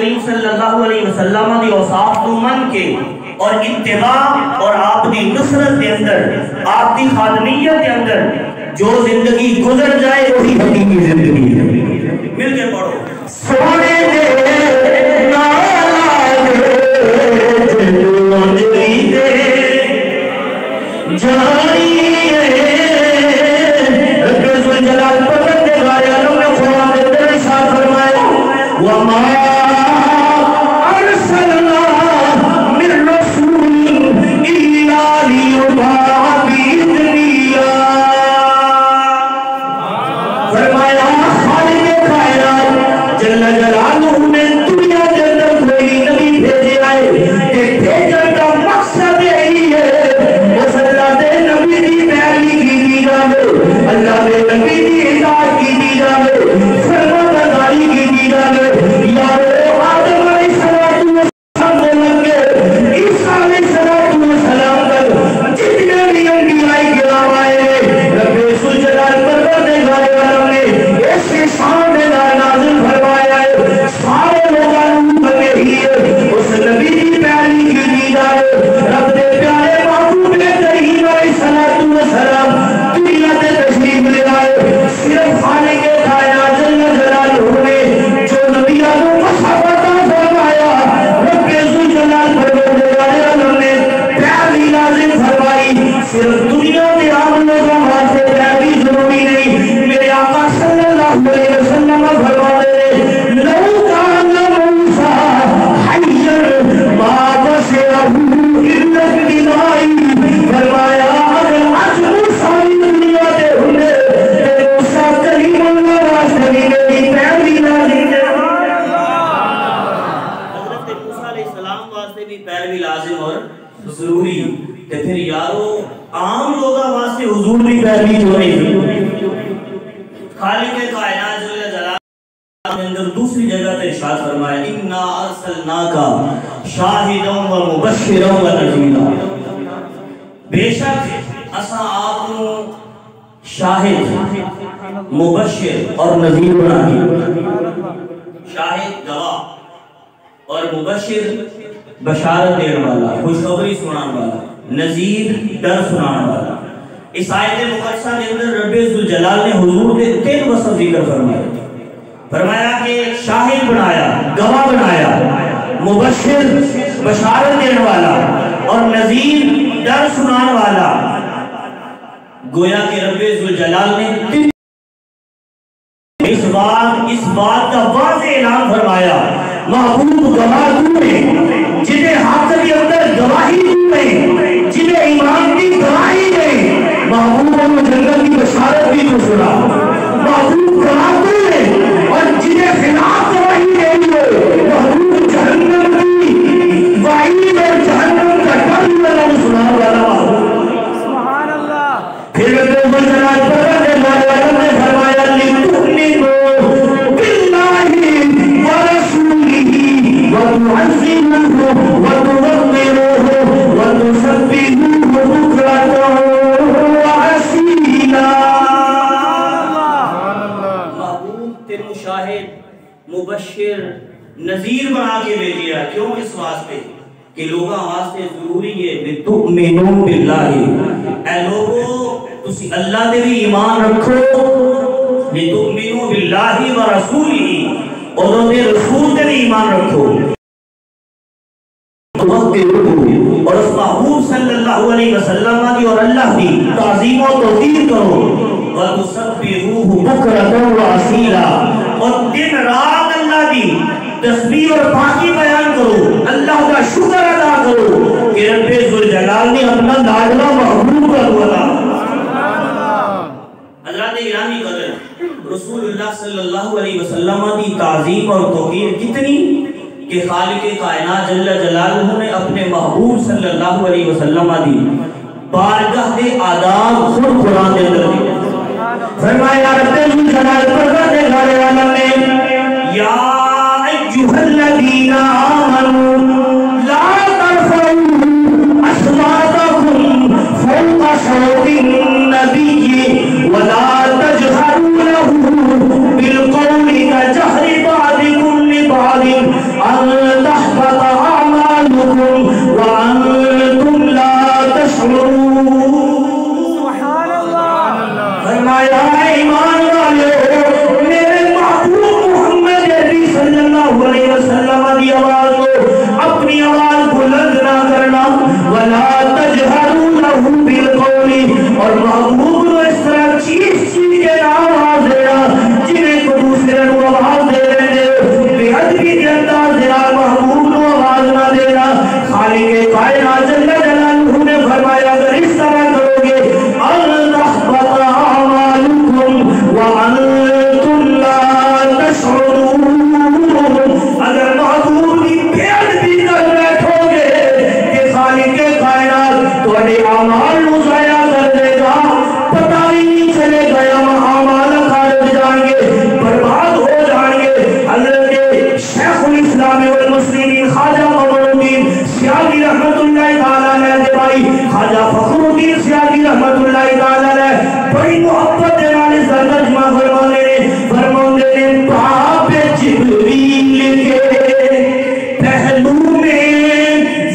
کریم صلی اللہ علیہ وسلم دی اوصاف کو من کے اور اتباع اور آپ دی نصرت کے اندر آپ دی خادمیت کے اندر جو زندگی گزر جائے وہی حقیقی زندگی ہے. مل کے پڑھو. سونے دے نال دے جانی رسول جلال پسند کے بارے علم نے قرآن کے اندر ارشاد فرمایا وما ارسلنا من رسول الا لیطاع باذن اللہ. فرمایا خالق کائنات جل جلالہ نے دنیا کے اندر کوئی نبی بھیجے آئے کہ بھیجن کا مقصد یہی ہے اس اللہ دے نبی دی پیروی کی جائے, اللہ دے نبی دی اطاعت کی جائے, فرمانبرداری کی جائے. یارو آدم علیہ السلام سے لگ کے عیسیٰ علیہ السلام تک جتنے بھی انبیاء کرام آئے رب ذوالجلال پروردگار عالم نے ایسے شان نازل فرمایا ہے سارے لوگوں کو یہی ہے اس نبی کی پیروی کی جائے. رب دے پیارے محبوب کریم علیہ السلام دنیا سے تشریف لے آئے. صرف خالق کائنات جل جلالہ نے جو نبیوں کو مصحف عطا فرمایا رب ذوالجلال پروردگار عالم نے پیروی نازل فرمائی. صرف دنیا میں عام لوگوں واسطے پیروی ضروری نہیں. میرے آقا صلی اللہ علیہ وسلم فرماتے ہیں لو کان موسیٰ حیا ما وسعہ الا اتباعی. فرمایا اگر آج موسیٰ دنیا دے ہونے تے موسیٰ کریم اللہ واسطے میری پیروی لازم ہے. حضرت موسیٰ علیہ السلام واسطے بھی پیروی لازم اور ضروری. کہ پھر یارو عام لوگاں واسطے حضور بھی پیروی جو نہیں. خالق کائنات جل جلالہ نے اندر دوسری جگہ تے ارشاد فرمایا انا ارسلناک شاہدا و مبشرا و نذیرا. بے شک اساں آپ کو شاہد مبشر اور نذیر بنا دیا. شاہد گواہ اور مبشر بشارت دینے والا, خوشخبری سنانے والا, نذیر ڈر سنانے والا. اس آیت مقدسہ کے اندر رب ذوالجلال نے حضور کے 3 وصف ذکر فرمایا. فرمایا کہ شاہد بنایا, گواہ بنایا, مبشر بشارت دینے والا اور نذیر ڈر سنانے والا. گویا کہ رب ذوالجلال نے اس بات کا واضح اعلان فرمایا محبوب گواہ تو ہیں جنہیں حق کے اندر گواہی تو ہیں جنہیں ایمان کی گواہی ہے. محبوب کو جنت کی بشارت بھی تو سنا. محبوب گواہ تو ہیں اور جنہیں خلاف گواہی دینی ہو محبوب جہنم کی وعید اور جہنم کا ڈر اللہ سنا والا محبوب. سبحان اللہ. پھر رب ذوالجلال پروردگار عالم نے فرمایا لتؤمنوا باللہ ورسولہ وتعظموہ وتوقروہ وتسبحوہ بکرۃ وأصیلا. محبوب تیرے شاہد مبشر نذیر بنا کے بھیجیا. کیوں؟ اس واسطے کہ لوگاں واسطے ضروری ہے لتؤمنوا باللہ. اے لوگو تسی اللہ دے بھی ایمان رکھو. لتؤمنوا باللہ ورسولہ اور دے رسول دے بھی ایمان رکھو. اور اس محبوب صلی اللہ علیہ وسلم کی اور اللہ کی تعظیم و توقیر کرو. وَتُسَبِّحُوهُ بُكْرَةً وَأَصِيلًا اور دن رات اللہ کی تسبیح اور پاکی بیان کرو, اللہ کا شکر ادا کرو کہ رب ذوالجلال نے اپنا لاڈلا محبوب کا دعا. حضرات گرامی قدر رسول اللہ صلی اللہ علیہ وسلم کی تعظیم اور توقیر کتنی کہ خالق کائنات جل جلالہ نے اپنے محبوب صلی اللہ علیہ وسلم کی بارگاہ دے آداب خود قرآن کے اندر دی. فرمایا رب ذوالجلال پروردگار عالم نے یا ایھا الذین آمنوا لا ترفعوا اصواتکم فوق صوت النبی ولا تجهروا له بالقول كجهر بعضكم لبعض ان أن تحبط أعمالكم وأنتم لا تشعرون. فرمایا ایمان والو میرے محبوب محمد عربی صلی اللہ علیہ وسلم کی آواز کو اپنی آواز بلند نہ کرنا. ولا تجهروا له بالقول. اور محبوب کو اس طرح چیز کے آواز دینا جنہیں کو دوسرے کو آواز دے رہے ہیں بے ادبی کے انداز دینا محبوب کو آواز نہ دینا. خالق کائنات جل جلالہ نے فرمایا اگر اس طرح کرو گے وَأَنْتُمْ لَا تَشْعُرُونَ. اگر محبوب کی پیاد بھی کر بیٹھو گے کہ خالق کائنات تمہارے اعمال کو ضائع کر دے گا پتہ ہی نہیں چلے گا اعمال خارج جائیں گے برباد ہو جائیں گے. حضرت شیخ الاسلام والمسلمین خواجہ قمر الدین سیاسی رحمت اللہ تعالیٰ علیہ کے بھائی خواجہ فخر الدین سیاسی رحمت اللہ تعالیٰ علیہ بڑی محبت دیوانے سرگرجمہ فرمانے نے باب جبریل کے پہلو میں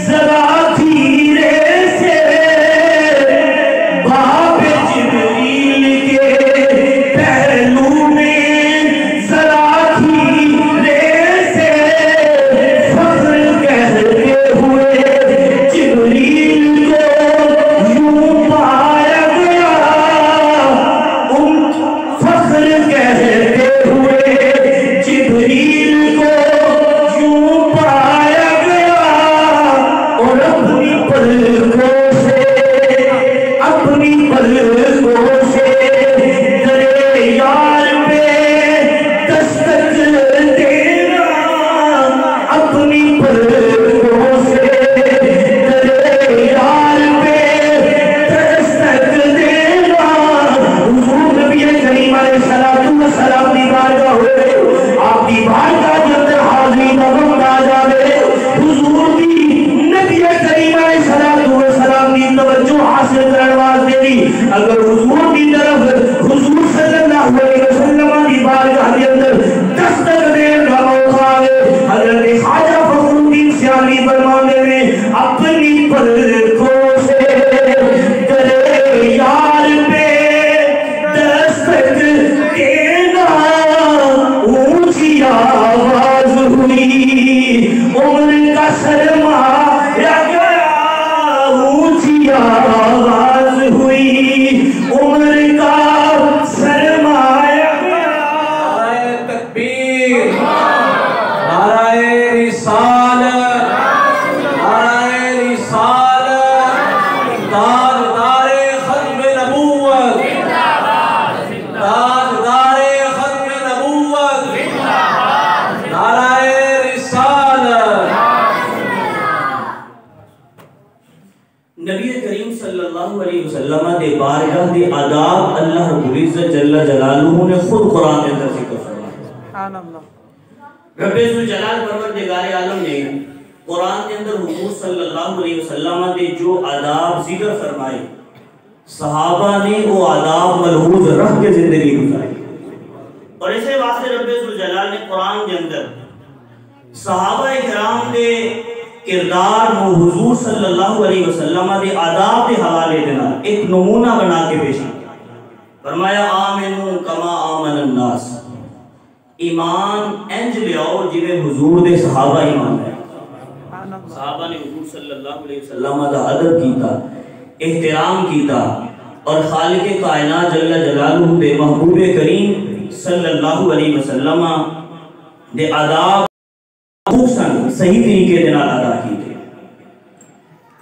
ذرا دھیرے سے باب جبریل کے پہلو میں ذرا دھیرے سے فخر کہتے ہوئے جبریل کو یوں پایا گیا. فخر کہتے ہوئے جبریل کو یوں پایا گیا اور اپنی پلکوں سے درے یار پہ دستک دینا. اپنی پلکوں سے درے یار پہ دستک دینا. حضور نبی کریم علیہ السلام کی بارگاہ ہوئے آپ کی بارگاہ کے اندر حاضری کا وقت آ جاوے حضور کی نبی کریم علیہ السلام کی توجہ حاصل کرنے واسطے دی اگر حضور کی طرف حضور صلی اللہ علیہ وسلم کی بارگاہ کے اندر دستک دینے کا موقع آئے حضرت خواجہ فخر الدین سیاسی فرمانے میں اپنی پلکوں سے درے یار پہ دستک دینا. اونچی آواز ہوئی عمر کا سرمایہ گیا. اونچی آواز ہوئی عمر کا سرمایہ گیا. نعرہ تکبیر نعرہ رسالت نعرہ رسالت تاجدار ختم نبوت تاجدار ختم نبوت نعرہ رسالت. نبی کریم صلی اللہ علیہ وسلم دے بارگاہ دے آداب اللہ رب العزت جل جلالہ نے خود قرآن کے اندر ذکر فرمایا. رب ذوالجلال پروردگار عالم نے قرآن کے اندر حضور صلی اللہ علیہ وسلم دے جو آداب ذکر فرمائے صحابہ نے وہ آداب ملحوظ رکھ کے زندگی گزاری. اور اسے واسطے رب ذوالجلال نے قرآن کے اندر صحابہ کرام دے کردار نو حضور صلی اللہ علیہ وسلم دے آداب دے حوالے دینا ایک نمونہ بنا کے پیش کیا. فرمایا آمنو کما آمن الناس. ایمان انج لے آؤ جنہیں حضور دے صحابہ ایمان ہے. صحابہ نے حضور صلی اللہ علیہ وسلم دا ادب کیتا احترام کیتا اور خالق کائنات جل جلالہ دے محبوب کریم صلی اللہ علیہ وسلم دے آداب صحیح طریقے دینا ادا کیتے.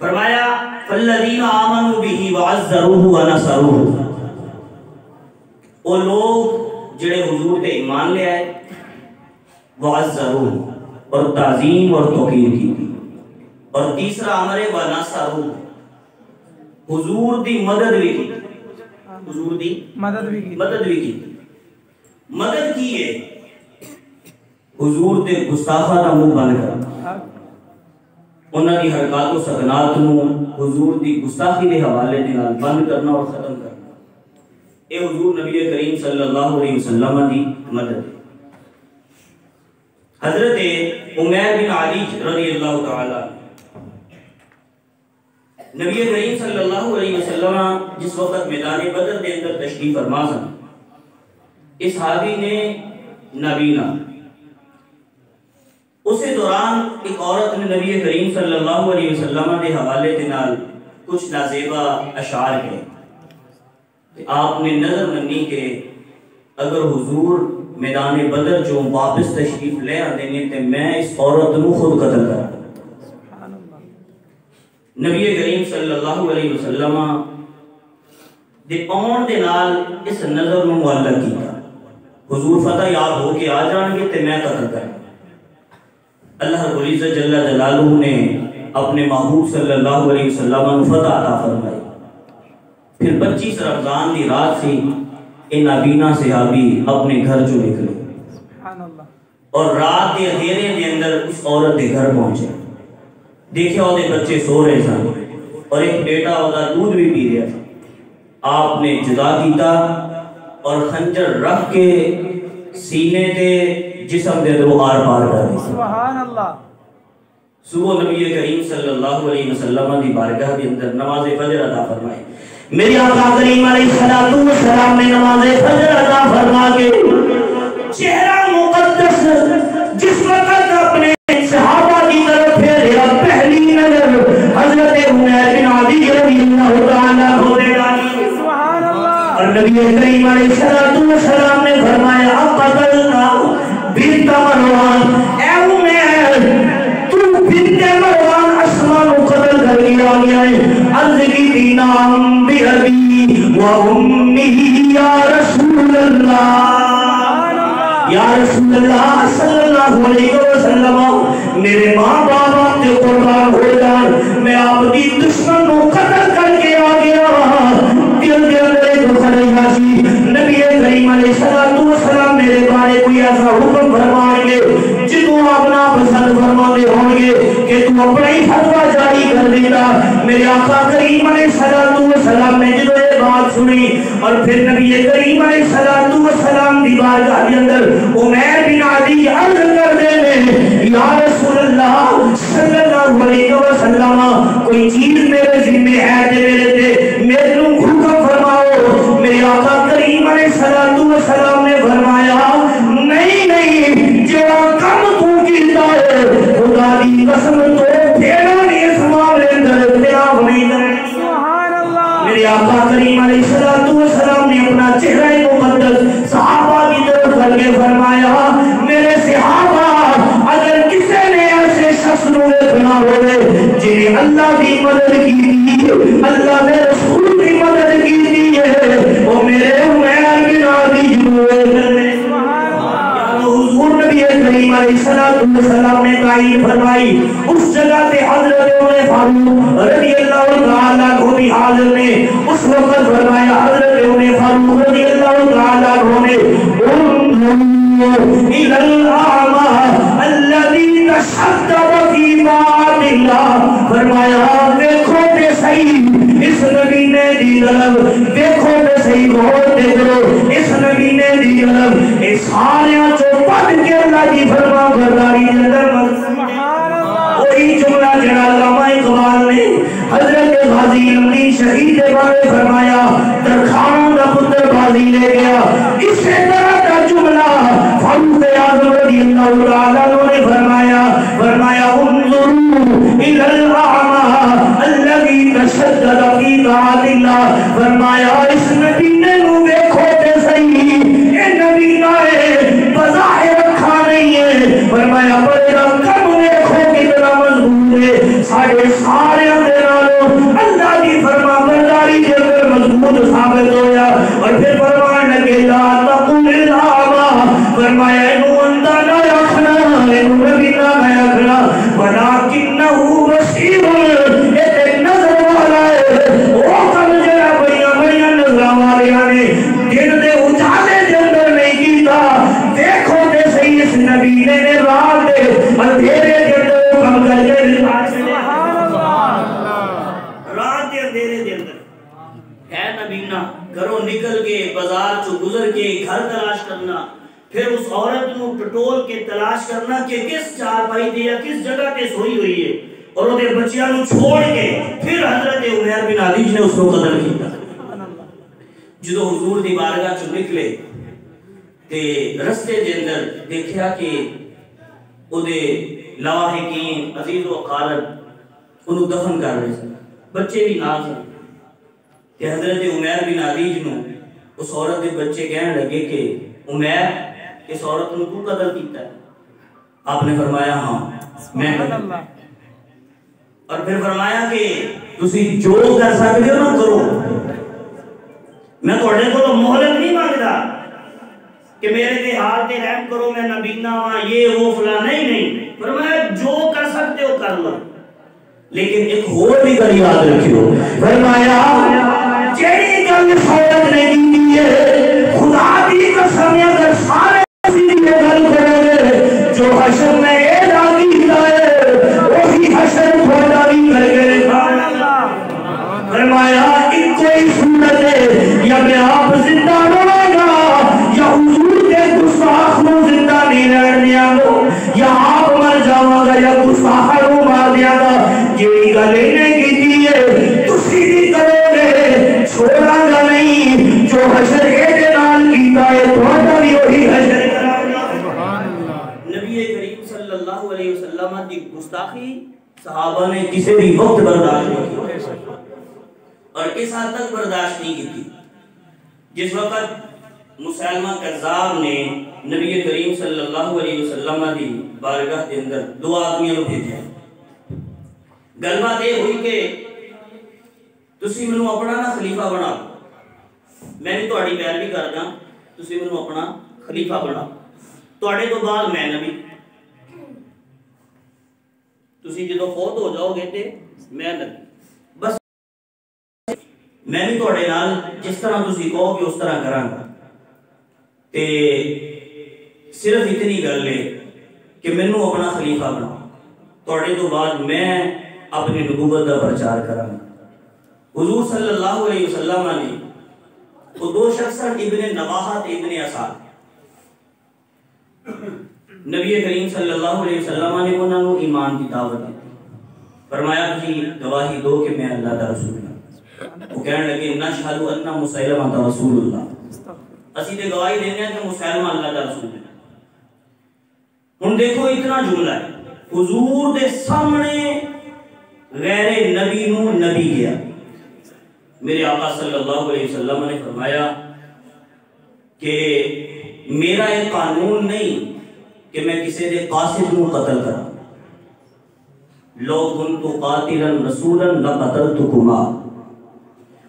فرمایا فالذین آمنوا به وعزروه ونصروه. وہ لوگ جڑے حضور تے ایمان لے آئے وعزروه اور تعظیم اور توقیر کی. اور تیسرا امر ونصروه حضور دی مدد بھی کی. حضور دی مدد بھی کی. مدد کی ہے حضور دے گستاخہ دا منہ بند کرنا. انہاں دی حرکات و سکنات نو حضور دی گستاخی دے حوالے دے نال بند کرنا اور ختم کرنا. اے حضور نبی کریم صلی اللہ علیہ وسلم دی مدد. حضرت عمیر بن علی رضی اللہ تعالی نبی کریم صلی اللہ علیہ وسلم جس وقت میدان بدر کے اندر تشریف فرما سن، اس صحابی نے نابینا اسی دوران ایک عورت نے نبی کریم صلی اللہ علیہ وسلم کے حوالے کے نال کچھ نازیبا اشعار کہے کہ آپ نے نظر منی کہ اگر حضور میدان بدر جو واپس تشریف لے آتے ہیں تو میں اس عورت نو خود قتل کر نبی کریم صلی اللہ علیہ وسلم دے آن دے نال اس نظر نو معلق کیا، حضور فتح یاد ہو کے آ جان گے تو میں قتل کر۔ اللہ رب العزت جل جلالہ نے اپنے محبوب صلی اللہ علیہ وسلم فتح عطا فرمائی۔ پھر 25 رمضان کی رات سے یہ نابینا صحابی اپنے گھر جو نکلے اور رات کے اندھیرے کے اندر اس عورت کے گھر پہنچے، دیکھا وہ بچے سو رہے سن اور ایک بیٹا وہ دودھ بھی پی رہا تھا۔ آپ نے جدا کیتا اور خنجر رکھ کے سینے تے جسم دے اندر آر پار کر دی۔ سبحان اللہ۔ صبح نبی کریم صلی اللہ علیہ وسلم کی بارگاہ کے اندر نماز فجر ادا فرمائی۔ میری آقا کریم علیہ السلام نے نماز فجر ادا فرما کے چہرہ مقدس جس وقت اپنے صحابہ کی طرف پھیرا، پہلی نظر حضرت عمیر بن علی رضی اللہ تعالیٰ عنہ نے ڈالی۔ سبحان اللہ۔ اور نبی کریم علیہ السلام نے فرمایا قتلنا بنت مروان، اے عمیر تو بنت مروان اسما کو قتل کر دیا گیا ہے۔ عرض کی تھی نام بأبی و امی یا رسول اللہ، یا رسول اللہ صلی اللہ علیہ وسلم میرے ماں باپ آپ کے قربان ہو جان، میں آپ کی دشمن کو قتل کر کے آ گیا۔ دل کے اندر ایک خلیفہ سی، نبی کریم علیہ السلام میرے بارے کوئی ایسا حکم فرمائیں گے جنہوں آپ نا پسند فرماتے ہوں گے کہ تو اپنا ہی فتویٰ جاری کر دیتا۔ میرے آقا کریم علیہ السلام نے جنہوں یہ بات سنی اور پھر نبی کریم علیہ السلام دی بارگاہ کے اندر عمیر بن علی عرض کر دے یا رسول اللہ صلی اللہ علیہ وسلم کوئی چیز میرے ذمہ ہے تے میرے کو حکم فرماؤ۔ میرے آقا کریم علیہ السلام نے فرمایا نہیں جو کم تو کیتا ہے خدا دی قسم تو پھیرا نہیں اس معاملے اندر اختلاف نہیں کرنی۔ سبحان اللہ۔ میرے آقا کریم علیہ السلام نے اپنا چہرہ مقدس صحابہ کی طرف کر کے فرمایا میرے صحابہ اگر کسی نے ایسے شخص نو دیکھنا ہوئے جنہیں اللہ کی مدد کی دی، اللہ نے رسول کی مدد کی دی ہے، وہ میرے عمیر بن علی جنوے کرنے۔ حضور نبی کریم علیہ السلام نے تعین فرمائی اس جگہ پہ حضرت عمر فاروق رضی اللہ تعالیٰ عنہ بھی حاضر نے۔ اس وقت فرمایا حضرت عمر فاروق رضی اللہ تعالیٰ عنہ نے انظروا الی الاعمى الذی تشدد فی طاعت اللہ، فرمایا دیکھو تے صحیح اس نبی نے دی طرف، دیکھو تے صحیح غور دے کرو اس نبی نے دی طرف، اس ساریاں چو پڑھ کے اللہ کی فرما برداری اندر وہی جملہ جڑا علامہ اقبال نے حضرت غازی امین شہید بارے فرمایا درخان کا پتر بازی لے گیا، اسی طرح کا جملہ فاروق اعظم رضی اللہ تعالیٰ عنہ نے فرمایا انظروا الی الاعمى الذی تشدد فی طاعت اللہ، فرمایا اس نبی نے نو دیکھو تے صحیح اے نبی نائے بظاہر رکھا نہیں ہے، فرمایا بڑے کم دیکھو کتنا مضبوط ہے، ساڑھے سارے اندر اللہ کی فرما برداری کے اندر مضبوط ثابت ہویا۔ اور پھر فرمان لگے لا تقل الاعمى، فرمایا انہوں اندہ نہ رکھنا، انہوں نبی نہ رکھنا، ولیکنہ بصیر، ایک نظر والا ہے، وہ کم جڑا بڑیاں نظرہ والیاں نے دن دے اجالے کے اندر نہیں کیتا، دیکھو تے صحیح اس نبی نے رات دے اندھیرے کے اندر کم کر کے رات دے اندھیرے کے اندر ہے نبینا گھروں نکل کے بازار چو گزر کے گھر تلاش کرنا، پھر اس عورت کو ٹٹول کے تلاش کرنا کہ کس چارپائی تے یا کس جگہ تے سوئی ہوئی ہے اور وہ بچیاں نو چھوڑ کے پھر حضرت عمیر بن عدی نے اس کو قتل کیا جدو حضور دی بارگاہ چ نکلے تے رستے دے اندر دیکھیا کہ او دے لاحقین عزیز و اقارب انہوں دفن کر رہے ہیں بچے بھی نال سن کہ حضرت عمیر بن عدی نو اس عورت دے بچے کہنے لگے کہ عمیر اس عورت نے تو قتل کیتا ہے آپ نے فرمایا ہاں میں اور پھر فرمایا کہ تسی جو کر سکتے ہو نا کرو میں تھوڑے کو مہلت نہیں مانگتا کہ میرے تے حال تے رحم کرو میں نبینا ہاں یہ وہ فلاں نہیں فرمایا جو کر سکتے ہو کر لو لیکن ایک اور بھی گل یاد رکھیو فرمایا جیڑی گل فوت نے کی ہے خدا دی قسم اگر سارے اسی یہ گل کرو گے جو حشر میں اعلان کیتا ہے وہی حشر خدا بھی کر کے فرمایا ان کوئی سنت ہے یا میں آپ زندہ رہے گا یا حضور کے گستاخ نو زندہ نہیں رہن دیا گا یا آپ مر جاؤں گا یا گستاخ نو مار دیا گا جیڑی گل انہیں کی دی ہے تسی بھی کرو گے چھوڑا گا نہیں جو حشر کے نال کیتا ہے تھوڑا بھی وہی حشر کرا نبی کریم صلی اللہ علیہ وسلم کی گستاخی صحابہ نے کسی بھی وقت برداشت نہیں کی اور کس حد تک برداشت نہیں کی تھی جس وقت مسلمہ کذاب نے نبی کریم صلی اللہ علیہ وسلم کی بارگاہ کے اندر دو آدمیوں کو بھیجا گل بات یہ ہوئی کہ تسی منو اپنا نا خلیفہ بنا میں بھی تہاڈی پیروی کردا تسی منو اپنا خلیفہ بنا تہاڈے تو بعد میں نبی تسی جدو فوت ہو جاؤ گے تے میں نبی بس میں بھی تہاڈے نال جس طرح تسی کہو کہ اس طرح کراں گا تے صرف اتنی گل ہے کہ مینوں اپنا خلیفہ بنا تہاڈے تو بعد میں اپنی نبوت کا پرچار کراں حضور صلی اللہ علیہ وسلم نے وہ دو شخص ابن نواحہ تے ابن اساد نبی کریم صلی اللہ علیہ وسلم نے انہاں نوں ایمان کی دعوت دی فرمایا کہ گواہی دو کہ میں اللہ دا رسول ہوں وہ کہنے لگے نشہد ان مسیلمہ رسول اللہ اسی تے گواہی دینے ہیں کہ مسیلمہ اللہ دا رسول ہے ہن دیکھو اتنا جملہ ہے حضور دے سامنے غیر نبی نو نبی گیا میرے آقا صلی اللہ علیہ وسلم نے فرمایا کہ میرا یہ قانون نہیں کہ میں کسی دے قاصد نو قتل کروں لو کنت قاتلا رسولا لقتلتکما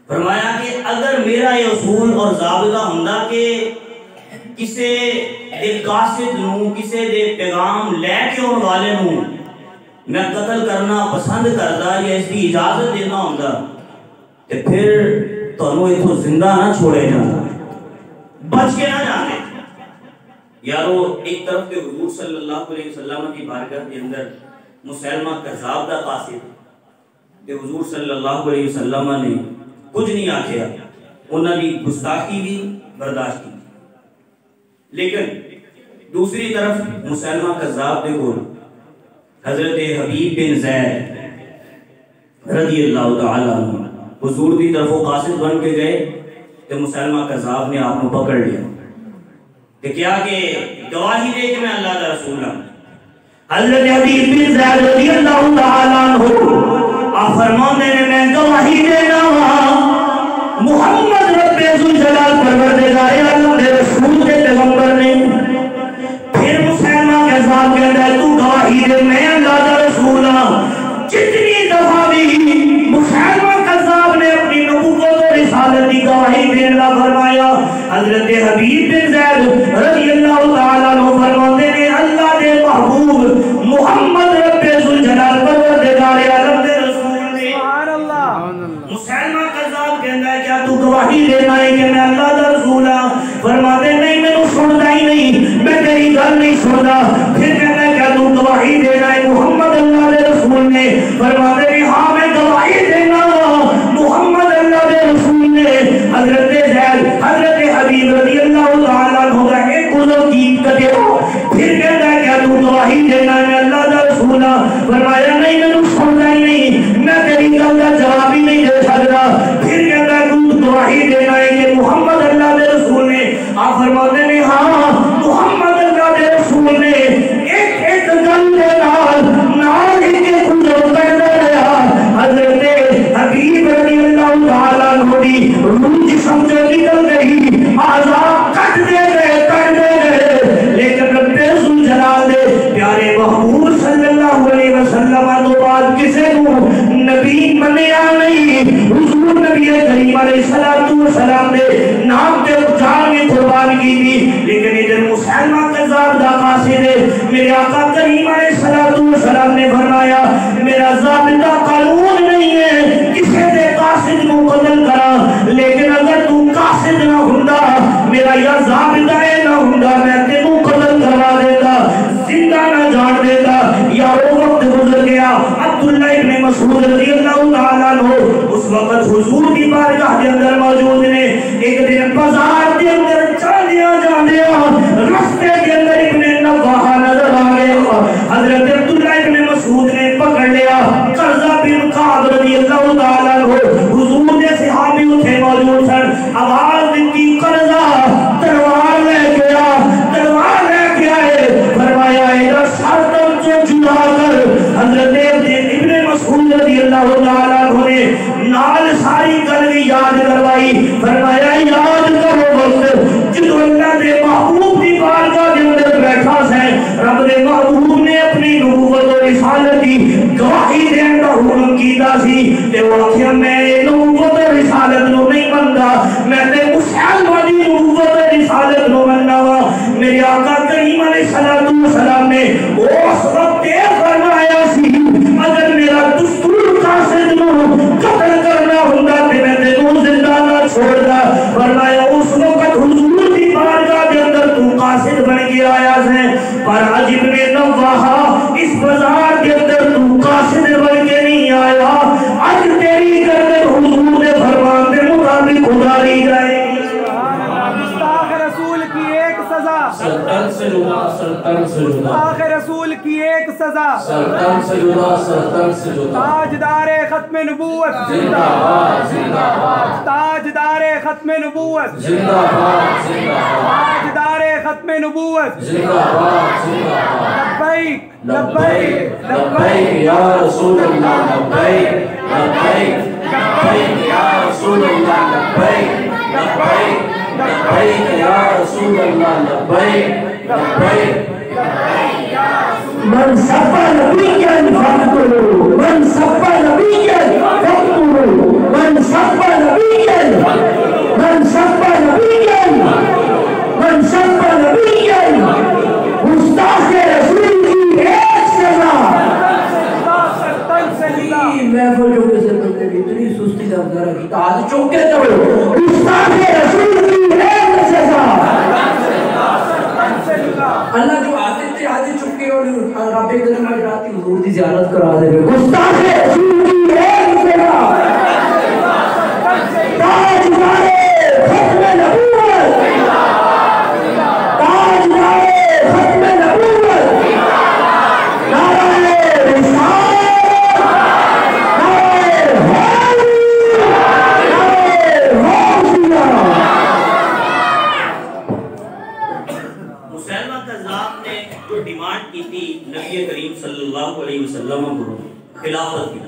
فرمایا کہ اگر میرا یہ اصول اور ضابطہ ہوندا کہ کسی دے قاصد نو کسی دے پیغام لے کے اون والے نو میں قتل کرنا پسند کردا یا اس کی اجازت دینا ہوندا تے پھر تانوں ایتھوں زندہ نہ چھوڑے جانا بچ کے نہ جانے یارو ایک طرف تے حضور صلی اللہ علیہ وسلم کی بارگاہ کے اندر مسلمہ کذاب دا قاصد تے حضور صلی اللہ علیہ وسلم نے کچھ نہیں آکھیا انہاں دی گستاخی بھی برداشت کی لیکن دوسری طرف مسلمہ کذاب دے کول حضرت حبیب بن زید رضی اللہ تعالی عنہ حضور دی طرف قاصد بن کے گئے تے مسلمہ کذاب نے آپ کو پکڑ لیا کہ کیا کہ گواہی دے کہ میں اللہ کا رسول ہوں حضرت حبیب بن زید رضی اللہ تعالی عنہ آپ فرماتے ہیں میں گواہی دینا محمد رب ذوالجلال پروردگار عالم دے رسول دے پیغمبر نے پھر مسلمہ کذاب کہتا ہے تو گواہی دے میں اللہ کا رسول ہوں جتنی دفعہ بھی مسلمہ کذاب نے اپنی نبوت و رسالت کی گواہی دینے کا فرمایا حضرت حبیب بن زید رضی اللہ تعالی عنہ فرماتے ہیں اللہ دے محبوب محمد رب ذوالجلال پروردگار عالم دے رسول نے سبحان اللہ مسلمہ کذاب کہتا ہے کیا تو گواہی دینا ہے کہ میں اللہ دا رسول ہوں فرماتے نہیں میں تو سنتا ہی نہیں میں تیری گل نہیں سنتا پھر کہتا ہے کیا تو گواہی دینا ہے محمد اللہ دے رسول نے فرماتے ہیں ہاں میں گواہی دینا محمد اللہ دے رسول نے حضرت زید حضرت حبیب رضی اللہ تعالیٰ عنہ کا ایک گزر کی کتے حضور صلی اللہ علیہ وسلم تو بعد کسے کو نبی منیا نہیں. حضور نبی کریم علیہ السلام نے نام تے جان کی قربان کی تھی, لیکن ادھر مسلمہ کذاب دا قاصد ہے. میرے آقا کریم علیہ السلام نے فرمایا میرا ضابطہ قانون نہیں ہے کسے دے قاصد کو قتل کرا, لیکن اگر تو قاصد نہ ہوندا میرا یا ضابطہ نہ ہوندا میں تینوں قتل کروا دیتا, زندہ نہ جان دیتا. یا وہ وقت گزر گیا. عبداللہ ابن مسعود رضی اللہ تعالیٰ عنہ اس وقت حضور کی بارگاہ کے اندر موجود نے. ایک دن بازار کے اندر چاندیاں جاندیاں رستے کے اندر ابن نواح نظر آ گئے. حضرت عبداللہ ابن مسعود نے پکڑ لیا. قرظہ بن کعب رضی اللہ تعالیٰ عنہ حضور کے صحابی اتھے موجود سن. آواز دی قرظہ تلوار لے گیا, تلوار لے گیا ہے. فرمایا ادھر سرتم سے جدا کر. حضرت ابن مسعود رضی اللہ تعالیٰ عنہ نے نال ساری گل یاد کروائی. فرمایا یاد کرو وقت جدو اللہ نے محبوب کی بارگاہ کے اندر بیٹھا سے رب نے محبوب نے اپنی نبوت و رسالت کی گواہی دین کا حکم کیتا سی تے وہ آخیا میں نبوت و رسالت نو نہیں مندا, میں تے مسلمان دی نبوت و رسالت نو مننا وا. میرے آقا کریم علیہ السلام نے اس وقت یہ فرمایا سی اگر میرا دستور قاصد نو قتل کرنا ہوندا تے میں تینوں زندہ نہ چھوڑدا. فرمایا اس وقت حضور کی بارگاہ کے اندر تو قاصد بن کے آیا ہے, پر آج ابن نواح اس بازار کے اندر تو قاصد بن کے نہیں آیا. آج تیری گردن حضور نے فرمان کے مطابق اتاری جائے گی. گستاخ رسول کی ایک سزا, سلطان سے جدا, سلطان سے جدا, گستاخ رسول کی ایک سزا, سلطان سے جدا, سلطان سے جدا. تاجدار ختم نبوت زندہ باد, زندہ باد, تاجدار ختم نبوت زندہ باد, زندہ باد, تاجدار ختم نبوت. زندہ باد, زندہ باد. لبیک لبیک لبیک یا رسول اللہ, لبیک لبیک لبیک یا رسول اللہ, لبیک لبیک لبیک یا رسول اللہ, لبیک لبیک. من سب نبیًا فاقتلوا, من سب نبیًا فاقتلوا, من سب نبیًا, من سب نبیًا, من سب نبیًا. گستاخ رسول کی ایک سزا. محفل چوکے سے بندے بھی اتنی سستی کا ذرا کی تعالی چوکے چڑھو. گستاخ رسول کی ایک سزا. اللہ جو آتے تھے آدھے چکے اور رب کریم آجاتی حضور دی زیارت کرا دے گے. گستاخ رسول کی ایک سزا. تاجدار ختم نبوت, تاجدار ختم نبوت. نعرہ رسالت, نعرہ حیدری, نعرہ غوثیہ. مسلمہ کذاب نے جو ڈیمانڈ کی تھی نبی کریم صلی اللہ علیہ وسلم کو خلافت کی,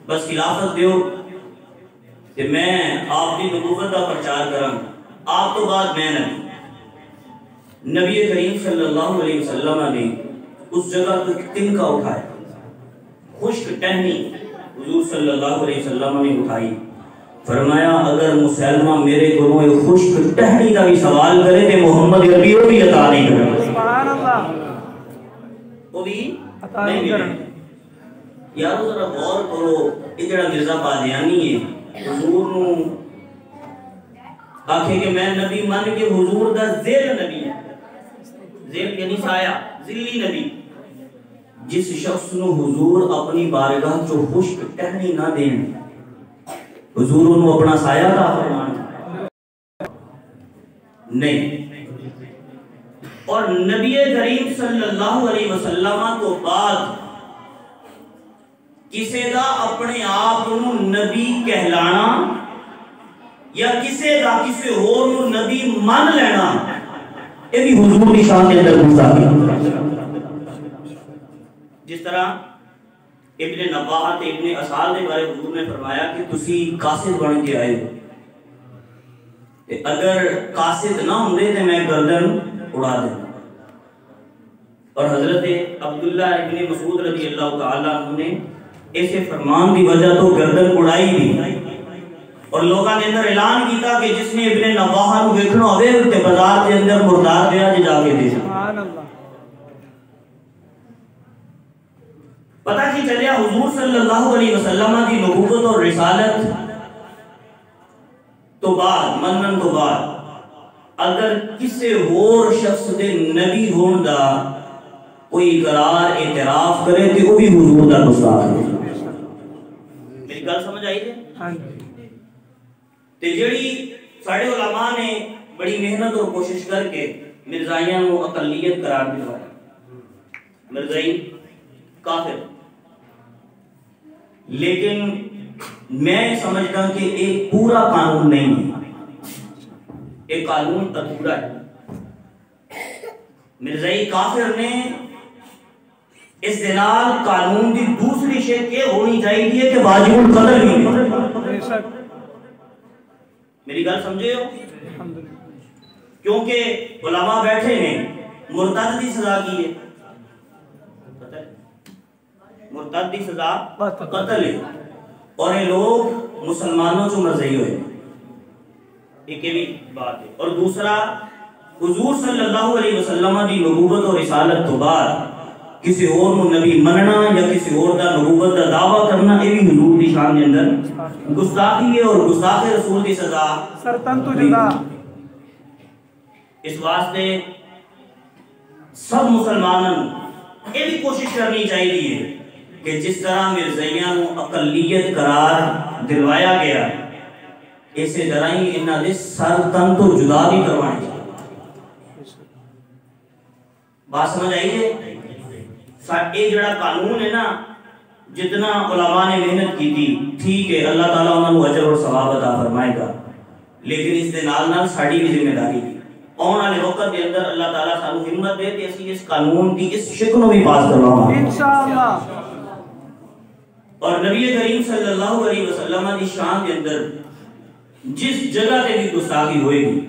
بس خلافت دیو کہ میں آپ کی نبوت کا پرچار کروں, آپ تو بعد میں نبی. نبی کریم صلی اللہ علیہ وسلم نے اس جگہ کو تنکا اٹھایا, خشک ٹہنی حضور صلی اللہ علیہ وسلم نے اٹھائی. فرمایا اگر مسلمہ میرے گروہ خشک ٹہنی کا بھی سوال کرے تو محمد عربی وہ بھی عطا نہیں کرے. سبحان اللہ, وہ بھی عطا نہیں نہیں کرے. کرے. یارو ذرا غور کرو, یہ جڑا مرزا قادیانی ہے حضور نو آکھے کہ میں نبی مان کے حضور دا ذیل نبی ہے, ذیل یعنی سایہ, ذلی نبی. جس شخص نو حضور اپنی بارگاہ چو خشک ٹہنی نہ دین, حضور انہوں اپنا سایہ دا فرمان نہیں. اور نبی کریم صلی اللہ علیہ وسلم تو بعد کسے دا اپنے آپ نو نبی کہلانا یا کسے دا کسے اور نو نبی مان لینا, یہ بھی حضور کی شان کے اندر گزاری. جس طرح ابن نواح تے ابن اسال دے بارے حضور نے فرمایا کہ تسی قاصد بن کے آئے ہو, اگر قاصد نہ ہوندے تے میں گردن اڑا دینا. اور حضرت عبداللہ ابن مسعود رضی اللہ تعالیٰ عنہ نے ایسے فرمان دی وجہ تو گردن اڑائی بھی اور لوگاں نے اندر اعلان کیتا کہ جس نے ابن نواحہ نو ویکھنا ہوے تے بازار دے اندر مردار پیا جا کے دے سبحان اللہ. پتہ کی چلیا حضور صلی اللہ علیہ وسلم دی نبوت اور رسالت تو بعد منن تو بعد اگر کسے اور شخص دے نبی ہون دا کوئی اقرار اعتراف کرے تے وہ بھی حضور دا گستاخ ہے. میری گل سمجھ آئی ہے؟ ہاں تے جڑی ساڈے علماء نے بڑی محنت اور کوشش کر کے مرزائیاں نو اقلیت قرار دلوایا. مرزائی کافر، لیکن میں سمجھتا کہ ایک پورا قانون نہیں ہے، ایک قانون ادھورا ہے. مرزائی کافر نے اس دلال قانون دی دوسری شے کہ ہونی چاہیے کہ واجب القتل بھی. میری گل سمجھے ہو؟ کیونکہ علماء بیٹھے ہیں مرتد دی سزا کی ہے، مرتد دی سزا قتل ہے اور یہ لوگ مسلمانوں سے مرضی ہوئے. ایک بھی بات ہے. اور دوسرا حضور صلی اللہ علیہ وسلم دی نبوت اور رسالت تو بعد کسی اور نو نبی مننا یا کسی اور دا نبوت دا دعویٰ کرنا یہ بھی حضور دی شان دے اندر گستاخی ہے اور گستاخ رسول دی سزا سرطن تو جزا. اس واسطے سب مسلمانوں یہ بھی کوشش کرنی چاہیے کہ جس طرح مرزائیاں نو اقلیت قرار دلوایا گیا اسی طرح ہی انہاں دے سرطن تو جدا بھی کروانے چاہیے. بات سمجھ آئیے؟ یہ جڑا قانون ہے نا جتنا علماء نے محنت کی تھی ٹھیک ہے، اللہ تعالیٰ انہوں نے اجر اور ثواب عطا فرمائے گا، لیکن اس دے نال نال ساڈی بھی ذمہ داری ہے. آنے والے وقت کے اندر اللہ تعالیٰ سانو ہمت دے کہ اسی اس قانون کی اس شکل کو بھی پاس کرواؤں انشاءاللہ. اور نبی کریم صلی اللہ علیہ وسلم کی شان کے اندر جس جگہ تے بھی گستاخی ہوئے گی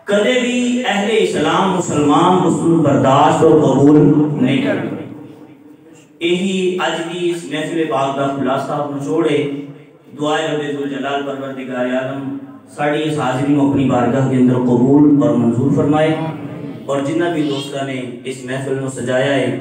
کدے بھی اہل اسلام مسلمان مسلم برداشت اور قبول نہیں کریں. یہی آج بھی اس محفل پاک کا خلاصہ نچوڑے. دعائے رب ذوالجلال پروردگار عالم ساڑی اس حاضرین کو اپنی بارگاہ کے اندر قبول اور منظور فرمائے اور جنہ بھی دوستہ نے اس محفل کو سجایا ہے